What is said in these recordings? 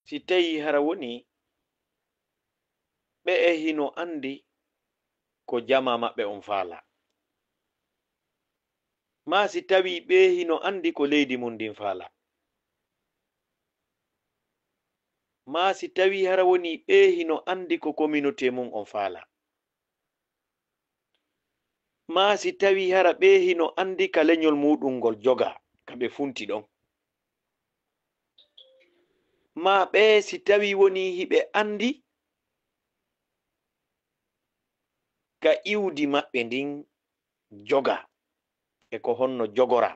si tawi hara woni ɓe e hino andi ko jama maɓɓe on faala, ma si tawi ɓe hino andi ko leydi mum ndin faala, ma si tawi hara woni ɓe hino andi ko communauté mum on faala, ma si tawi hara ɓe hino andi ka leñol muɗum ngol joga ka ɓe funti ɗon, ma ɓe si tawi woni hiɓe andi ka iwdi maɓɓe ndin joga e ko honno jogora.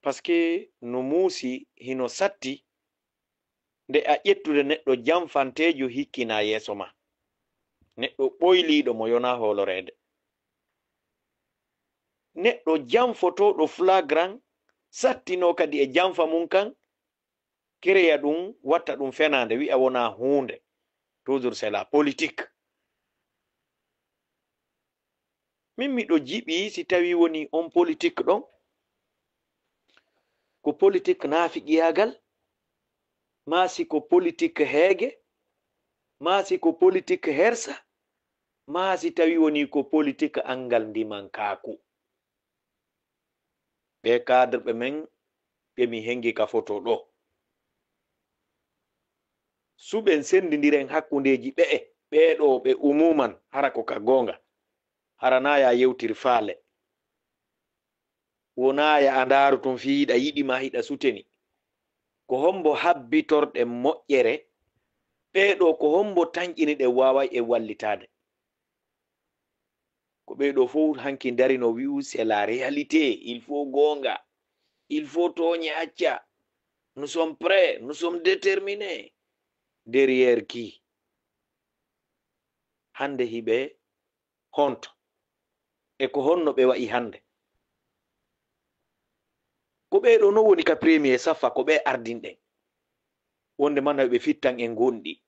Paske no muusi hino satti nde a ƴettude neɗɗo jamfantejo hikkina yeeso ma, neɗɗo ɓoyliɗo mo yona holorede, neɗɗo jamfotoɗo flagrant sattino kadi e jamfa mum kan kereya ɗum watta ɗum fenande wi'a wona hunde. Toujours c'est la politique. Min miɗo jiɓi si tawi woni on politique ɗon ko politique naafiqiyagal, ma si ko politique heege, ma si ko politique hersa, ma si tawi woni ko politique angal ndimankaku. Ɓe cadre ɓe men ɓe mi hengi ka photo ɗo, suɓen sendidiren hakkundeji ɓeɗo ɓe umuman hara ko ka gonga, harana ya yewtiri faale, wona ya andaru tun fi hiɗa yiɗima hiɗa suteni, ko hombo habbitorɗe moƴƴere ɓeɗo ko hombo tañƴini ɗe wawai e wallitade, ko ɓeɗo fof hanki darino wi'u c'est la réalité, il faut gonga, il faut toñe acca, nous sommes prêts, nous sommes déterminés. Derrière qui? Hande hiɓe honto e ko honno ɓe wa'i hande, ko ɓeɗo no woni ka premier safa, ko ɓe ardinɗen, wonde mana ɓe fittan en gonɗi,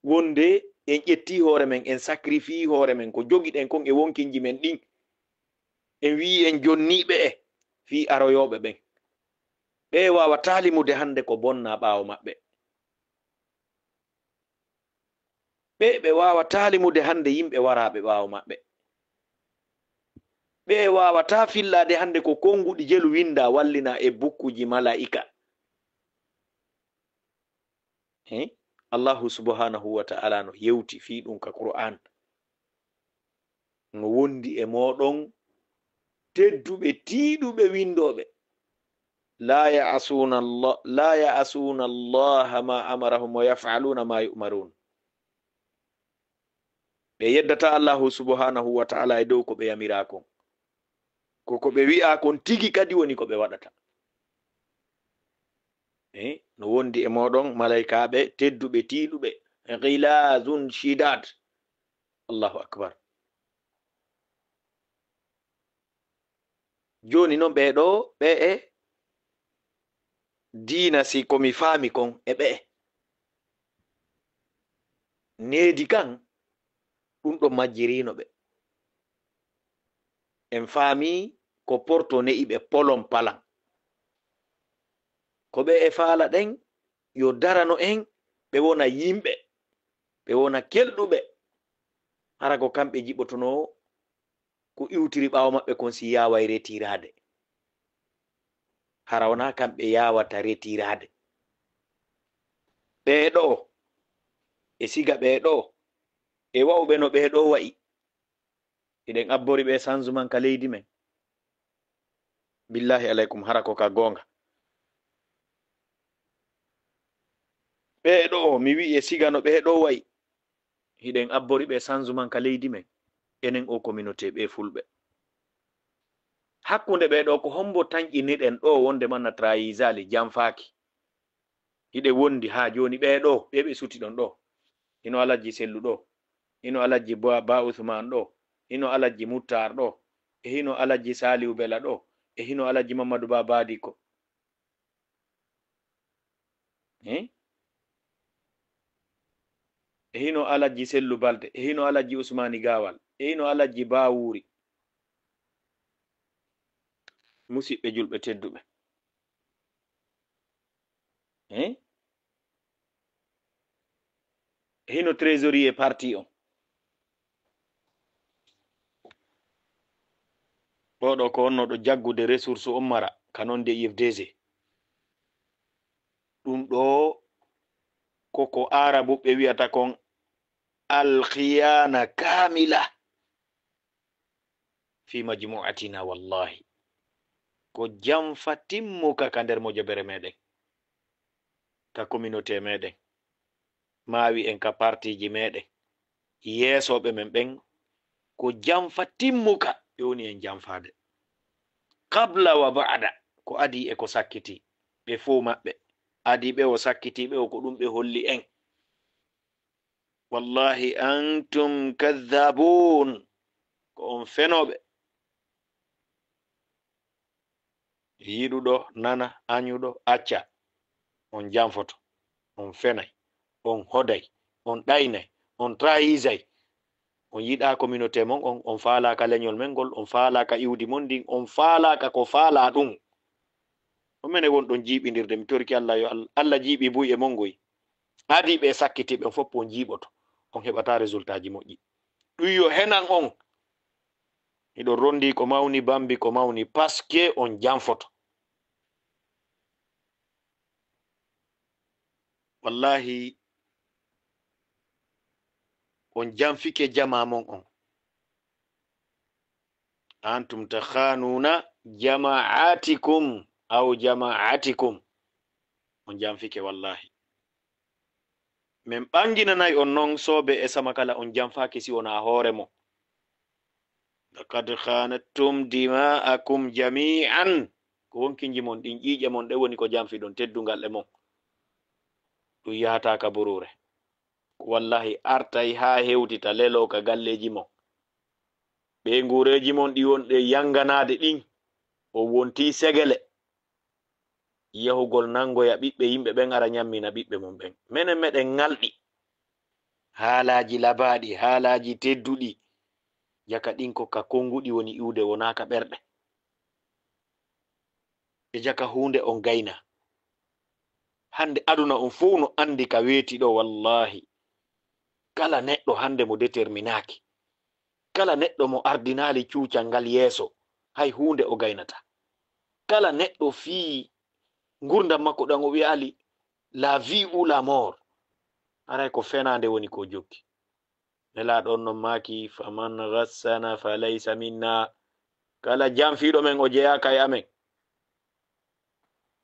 wonde en ƴetti hoore men, en sacrifie hoore men, ko jogiɗen kon e wonkinji men ɗin en wi en jonniɓe fi aroyoɓe ɓen, ɓe wawa talimude hande ko bonna ɓawo maɓɓe, ɓe wawa talimude hande yimɓe waraɓe ɓawo maɓɓe, ɓe wawata fillade hande ko konguɗi jelu winda wallina e bukkuji malaika. Allahu subhanahu wa ta'ala no yewti fi ɗum ka Qur'an, no wondi e moɗon tedduɓe tiiɗuɓe windoɓe, la ya'asuna allaha ma amarahum wa yaf'aluna ma yu'marun. Ɓe yeddata Allahu subhanahu wa ta'ala e dow ko ɓe yamirakon, ko ɓe wi'a kon tigi kadi woni ko ɓe waɗata. No wondi e moɗon malaikaɓe tedduɓe tiiɗuɓe, ghilazun shidad. Allahu akbar. Joni noon ɓeɗo ɓe e diina, si komi faami kon, e ɓe needi kan ɗum ɗo majjirino ɓe, en faami ko porto ne'iɓe polon palan, ko ɓe e faala ɗen yo darano en ɓe wona yimɓe, ɓe wona kelɗuɓe, hara ko kamɓe jiɓotono ko iwtiri ɓawo maɓɓe kon si yawai retirade, hara wona kamɓe yawata retirade. Ɓeɗo e siga ɓeɗo e wa'uɓe no ɓeɗo wa'i, eɗen abbori ɓe sanzuman ka leydi men, billahi alaikum, hara ko ka gonga. Ɓeɗo mi wi e siga no ɓeɗo wa'i, hiɗen abbori ɓe sanzuman ka leydi men, enen o communauté ɓe fulɓe. Hakkunde ɓeɗo ko hombo tañƴiniɗen ɗo wonde manna trahizali jamfaki, hiɗe wondi ha joni ɓeɗo ɓe suti ɗon ɗo, hino Alhaji Sellu ɗo, hino Alhaji Ba Uthman ɗo, hino Alhaji Muttar ɗo, e hino Alhaji Salihu Bela ɗo, e hino Alhaji Mamadou Babadiko. E hino Alhaji Sellu Balde, e hino Alhaji Usmani Gawal, e hino Alhaji Bawuri. Musidɓe julɓe tedduɓe, hino trésorier parti on ɗo ko onno ɗo jaggude ressource on mara kanon de IFDG ɗum ɗo koko arabu ɓe wi'ata kon alkhiyana kamila fi majmu'atina wallahi ko jamfa timmuka ka nder mojobere meɗen ka communauté meɗen mawi en ka partiji meɗen yeesoɓe men ɓen ko jamfa timmuka ɓe woni en jamfade qabla wa ba'da ko adi e ko sakkiti ɓe fo maɓɓe adi ɓe o sakkiti ɓe o ko ɗum ɓe holli en wallahi antum kadhabun ko on fenoɓe yiɗuɗo nana anyuɗo acca on jamfoto on fenay on hoday on ɗaynay on trahisay on yiɗa communauté mon on faalaka leñol men ngol on faalaka iwdi mon ndin on faalaka ko faala ɗum omene won ɗon jiiɓidirde mi torki Allah yo Allah jiiɓi buy e mon ngoy adi ɓe sakkiti ɓe fof on jiiɓoto on heɓata résultat ji moƴƴi ɗum yo henan on miɗon rondi ko mawni bambi ko mawni paske on jamfoto wallahi on jamfike jama mon on antum takhanuna jama'atikum aw jama'atikum on jamfike wallahi min ɓanginanayi on non soɓe e sama kala on jamfaki si wona hoore mo laqad khanattum dima'akum jami'an ko wonkinji mon ɗin ƴiƴe mon ɗe woni ko jamfi ɗon teddungal e mon ɗum yahataka burure wallahi artay ha hewtita lelo ka galleji mon ɓe ngureji mon ɗi wonɗe yanganade ɗin o wonti segele yahugol nangoya ɓiɓɓe yimɓe ɓen ara nyammina ɓiɓɓe mum ɓen minen meɗen ngalɗi haalaji labaɗi haalaji tedduɗi jaka ɗin ko ka konguɗi woni iwde wonaka ɓerɗe e jaka hunde on gayna hande aduna on fuu no andi ka weeti ɗo wallahi kala neɗɗo hande mo déterminaki kala neɗɗo mo ardinali cuucal ngal yeeso hay hunde o gaynata kala neɗɗo fii gurdam makko ɗan o wi'ali la vie ou la mort aray ko fenande woni ko jokki nelaɗo on non maki faman ghassana falaysa minna kala jamfiɗo men o jeyaka e amen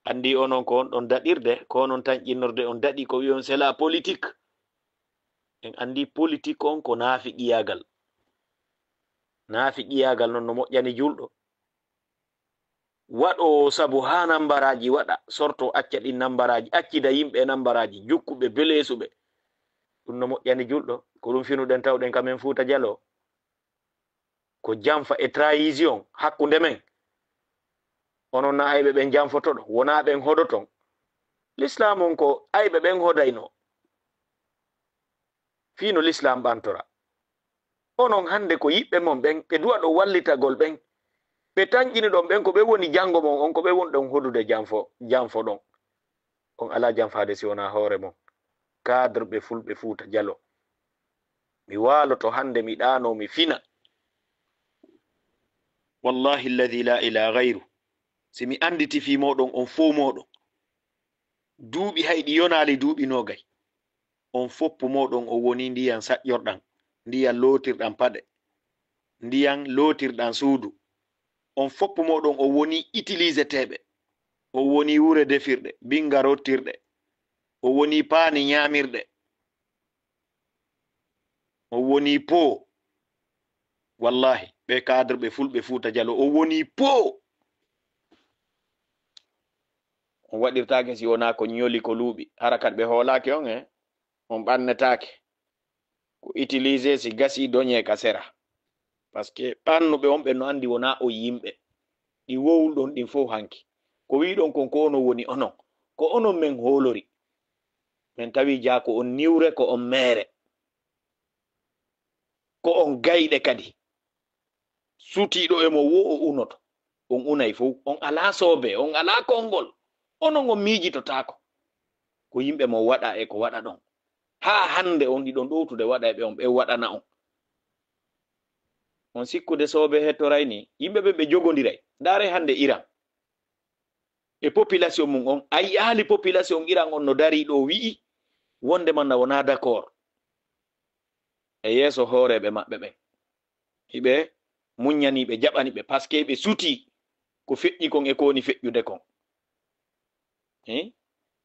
andi onon ko on ɗon daɗirde ko onon tan ƴinnorde on daɗi ko wi'on c'est la politique en andi politique on ko naafi qiyagal non no moƴƴani julɗo waɗo sabu ha nambaraji waɗa sorto acca ɗin nambaraji accida yimɓe nambaraji jukkuɓe belesuɓe ɗum no moƴƴani julɗo ko ɗum finuɗen tawɗen kamen Fuuta Jallo ko jamfa e trahison hakkunde men onon na ayɓe ɓen jamfotoɗo wona ɓen hoɗoton l'islam on ko ayɓe ɓen hodayno fino l'islam ɓantora onon hande ko yiɓɓe mon ɓen ɓe duwa ɗo wallitagol ɓen ɓe tañƴini ɗon ɓen ko ɓe woni jango mon on ko ɓe woni ɗon hodude janfo ɗon on ala jamfade si wona hoore mon cadre ɓe fulɓe Fuuta Jallo mi waloto hande mi ɗano mi fina wallahi alladhi la ilaha gayru si mi anditi fi moɗon on fo moɗon duuɓi hayɗi yonali duuɓi nogay on foppu moɗon o woni ndiyan saƴƴorɗan ndiyan lotirɗan paɗe ndiyan lotirɗan suudu on foppu moɗon o woni utiliseteɓe o woni wure defirɗe binga rottirɗe o woni paani nyamirɗe o woni po wallahi ɓe cadre ɓe fulɓe Fuuta Jallo o woni po on waɗirtake si wona ko ñoli ko luuɓi harakat ɓe hoolaki on on ɓannetake ko utilisé si gasi doñe ka sera par ce que ɓannuɓe on ɓe no andi wona o yimɓe ɗi wowulɗon ɗin fof hanki ko wiɗon kon ko ono woni onon ko onon men hoolori min tawi ja ko on niwre ko on meere ko on gayɗe kadi sutiɗo emo wo o unoto on unay fof on ala soobe on ala konngol onon on miijitotako ko yimɓe mo waɗa e ko waɗa ɗon ha hande on ɗiɗon ɗowtude waɗa e ɓe on ɓe waɗana on sikkude soɓe hettorayni yimɓeɓe ɓe jogodiray ndare hande Iran e population mum on a yiyali population Iran on no dari ɗo wi'i wonde manna wona d'accord e yeeso hooreɓe maɓɓe ɓen hiɓe muññani ɓe jaɓani ɓe par ce que ɓe suti ko feƴƴi kon e ko woni feƴƴude kon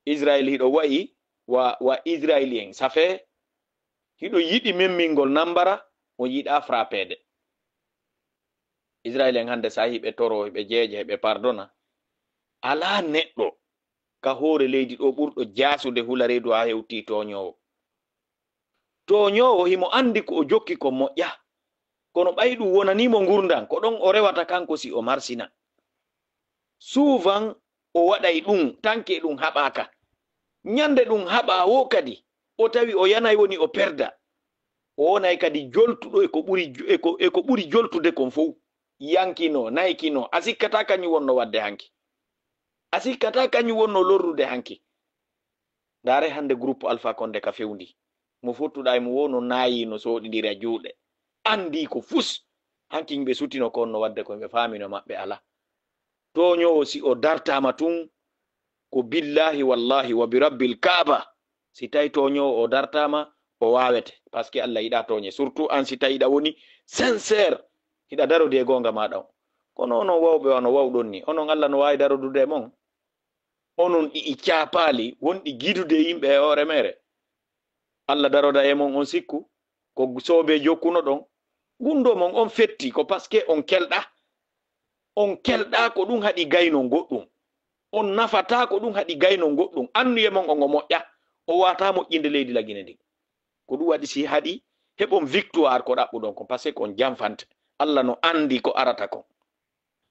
Israel hiɗo wayi wa israélien safe hiɗo yiɗi memmingol nambara o yiɗa frappede israélien hande sa hiɓe toro heɓe jeeje heɓe pardona ala neɗɗo ka hoore leydi ɗo ɓurɗo jasude hula reedu ha hewti toñowo himo andi ko o jokki ko moƴƴa kono ɓayɗum wonanimo gurdan ko ɗon o rewata kanko si o marsina souvent o waɗay ɗum tanke ɗum haɓaka ñande ɗum haɓa wo kadi o tawi o yanay woni o perda o wonay kadi joltuɗo eko ɓuri joltude kon fof yankino naykino a sikkata kañum wonno wadde hanki a sikkata kañum wonno lorrude hanki ndare hande groupe Alpha Condé ka fewndi mo fottuɗa e mo wono nayi no soɗidira juuɗe andi ko fus hanki yimɓe sutino ko onno wadde ko ɓe famino maɓɓe ala toñowo si o dartama tun ko billahi wallahi wa bi rabbil kaaba si tawi toñowo o dartama o wawete par ce que Allah yiɗa toñe surtout an si tawi ɗa woni sincére hiɗa darode e gonga maɗa o kono onon wawɓe wano wawɗon ni onon Allah no wawi darodude mon onon ɗi caapali wonɗi gidude yimɓe e hoore mere Allah daroda e mon on sikku ko soɓe jokkuno ɗon gundo mon on fetti ko par ce que on kelɗa ko ɗum haɗi gayno goɗɗum on nafata ko ɗum haɗi gayno goɗɗum annuye mon on o moƴƴa o wata moƴƴinde leydi lagine ndin ko ɗum waɗi si haɗi heɓon victoire ko ɗaɓɓuɗon kon par ce que on jamfante Allah no andi ko arata kon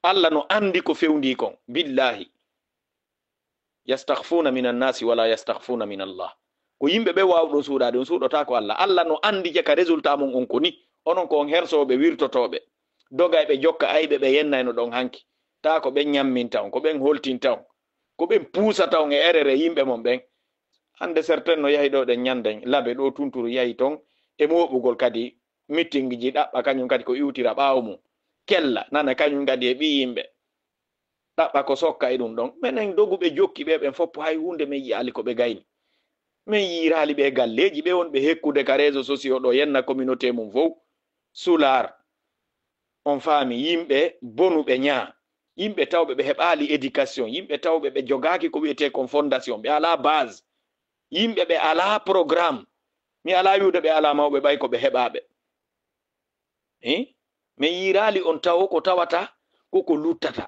Allah no andi ko fewndi kon billahi yastakhfuna min annasi wala yastakhfuna min Allah ko yimɓe ɓe wawɗo suuɗade on suuɗota ko Allah no andi je ka résultat mum on koni onon ko on hersoɓe wirtotoɓe dogay ɓe jokka ayɓe ɓe yennayno ɗon hanki ta ko ɓen ñamminta on ko ɓen holtinta on ko ɓen puusata on e erere yimɓe mon ɓen hande certain no yahi ɗo ɗen ñanden labe ɗo tunturu yahi ton e moɓugol kadi meeting ji ɗaɓɓa kañum kadi ko iwtira ɓaawo mum kella nana kañum kadi e ɓi yimɓe ɗaɓɓa ko sokka e ɗum ɗon minen doguɓe jokki ɓe ɓen foppo hay hunde min yiyali ko ɓe gayni min yirali ɓe galleji ɓe wonɓe hekkude ka réseau sociaux ɗo yenna communauté mum fof sular on faami yimɓe bonuɓe ñaa yimɓe tawɓe ɓe heɓali éducation yimɓe tawɓe ɓe jogaki ko wiyete kon fondation ɓe ala base yimɓe ɓe ala programme mi ala wiwde ɓe ala mawɓe ɓay ko ɓe heɓaɓe min yirali on tawo ko tawata koko luttata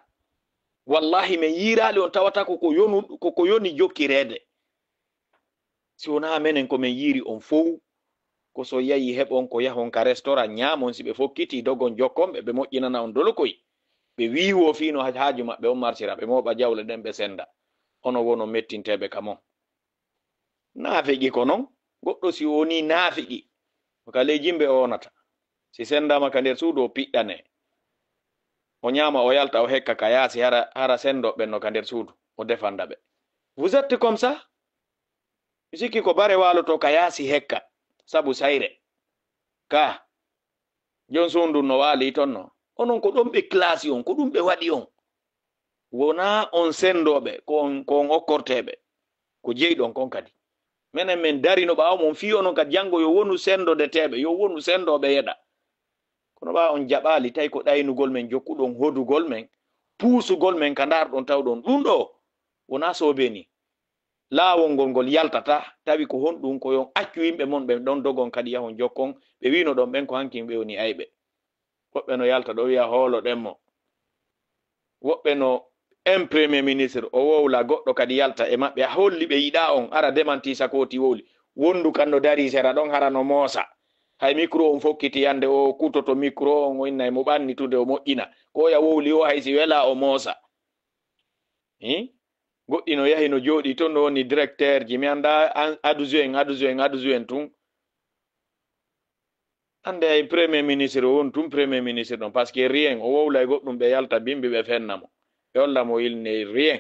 wallahi min yirali on tawata koko yoni jokkirede si wona menen komin yiri on fof ko so yahi heɓon ko yahon ka restaurant ñamon si ɓe fokkiti dogon jokkonɓe ɓe moƴƴinana on dolokoy ɓe wiwo fino haaju maɓɓe on martira ɓe moɓa jawle ɗen ɓe senda ono wono mettinteɓe kamon naafiqi ko noon goɗɗo si woni naafiqi ka ley jimɓe o wonata si sendama ka nder suudu o piɗɗane o ñama o yalta o hekka ka yaasi hara sendo ɓenno ka nder suudu o defanda ɓe vous êtes comme ça mi sikki ko bare waloto ka yaasi hekka sabu sayre ka jon sundu no waali ton no onon ko ɗon ɓe classe on ko ɗum ɓe waɗi on wona on sendoɓe ko on okkorteɓe ko jeyɗon kon kadi minen min darino ɓawo mon fi onon kadi janngo yo wonu sendodeteɓe yo wonu sendoɓe yeɗa kono ɓa on jaɓali tawi ko ɗaynugol men jokkuɗon hodugol men puusugol men ka darɗon tawɗon ɗum ɗo wona sobe ni laawol ngol yaltata tawi ko honɗum ko yon accu yimɓe mon ɓe ɗon dogon kadi yahon jokkon ɓe wino ɗon ɓen ko hanki ɓe woni ayɓe woɓɓe no yalta ɗo wiya hoolo ɗenmo woɓɓe no un premier ministre o wowla goɗɗo kadi yalta e maɓɓe a holli ɓe yiɗa on ara démenti sakoti wowli wondu kan no dari sera ɗon hara no moosa hay micro on fokkiti yande o kutoto micro on o inna mo ɓannitude o moƴƴina ko ya wowli o haysi wela o moosa goɗɗi no yahi no jooɗi toon no woni directeur ji mi anda adujoen tun ande ay premier ministre o won tun premier ministre ɗon par ce que rien o wowla e goɗɗum ɓe yalta bimbi ɓe fennamo ɓe hollamo ilne rien